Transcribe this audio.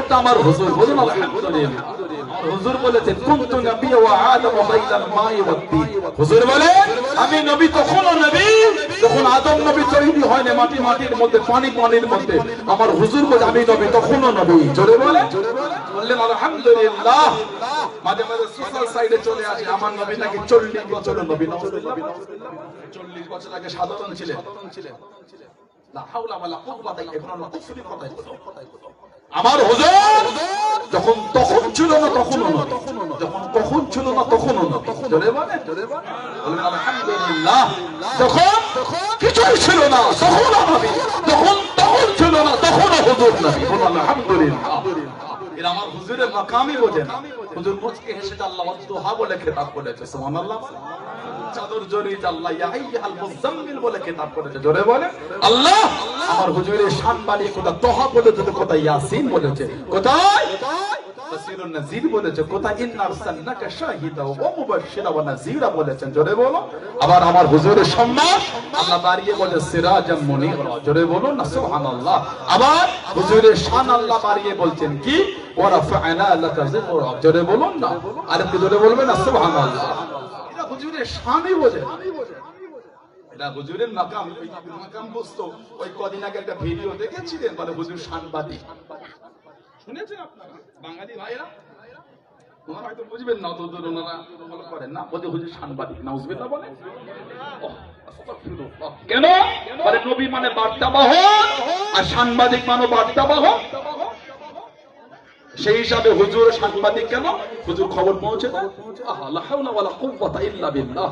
একটা আমার হুজুর, বলুন আলহামদুলিল্লাহ। আমার হুজুর বলেছেন কুনতু নবিয়্যা ওয়া আদম বাইনাল মাই ওয়াত তিন। হুজুর বলে আমি নবী তখনও নবী যখন আদম নবী তৈরি হয়নি মাটির মধ্যে, পানির মধ্যে। আমার হুজুর বলে আমি নবী তখনও নবী। জোরে বলে বললেন আলহামদুলিল্লাহ। মাঝে মাঝে সোশ্যাল সাইডে চলে আসে আমার নবী নাকি 40 বছর নবী, 40 বছর আগে সাধারণ ছিলেন। লা হাওলা ওয়ালা কুওয়াতা ইল্লা বিল্লাহ। আমার হুজুর যখন তখন ছিল না তখনও নবী, যখন তখন ছিল না তখনও নবী। জোরে বলেন বলেন আলহামদুলিল্লাহ। যখন কিছুই ছিল না তখনও নবী, যখন তখন ছিল না তখনও হুজুর নবী। বলেন আলহামদুলিল্লাহ। এর আমার হুজুরের মাকামই বোঝেন। হুজুর মুচকে হেসে আল্লাহ ওয়াদুহা বলে খেতাব করেছে, সুবহানাল্লাহ। চাদর জড়িয়ে আল্লাহ ইয়া আইয়ুহাল মুযাম্মিল বলে খেতাব করেছে। জোরে বলেন আল্লাহ। আমার হুজুরের শান বাড়িয়ে কোথায় তোহা বলেছে, কোথায় ইয়াসিন বলেছে, কোথায় বাশিরুন নাযীর বলেছে, কোথায় ইন্না আরসালনাকা শাহিদা ওয়া মুবাশশিরা ওয়া নাযীরা বলেছেন। জোরে বলো। আবার আমার হুজুরের সম্মান আল্লাহ বাড়িয়ে বলে সিরাজাম মুনীরা। জোরে বলো না সুবহানাল্লাহ। আবার হুজুরের শান আল্লাহ বাড়িয়ে বলছেন কি ওয়া রাফা'না লাকা যিকরা। জোরে বলুন না, আর একটু জোরে বলবেন না সুবহানাল্লাহ। এটা হুজুরের শানই বোঝে, এটা হুজুরের মাকাম। মাকাম বুঝতো। ওই কদিন আগে একটা ভিডিও দেখেছিলেন, বলে হুজুর সাংবাদিক। শুনেছেন আপনারা বাঙালি ভাইরা? ওনারা হয়তো বুঝবেন না, অত ওনারা ফলো করেন না। বলে হুজুর সাংবাদিক, নাউজুবিল্লাহ বলে। কেন বলে নবী মানে বার্তাবাহক আর সাংবাদিক মানে বার্তাবাহক। সেই হিসাবে হুজুর সাংবাদিক কেন? হুজুর খবর পৌঁছে দেন। লা হাওলা ওয়ালা কুওয়াতা ইল্লা বিল্লাহ।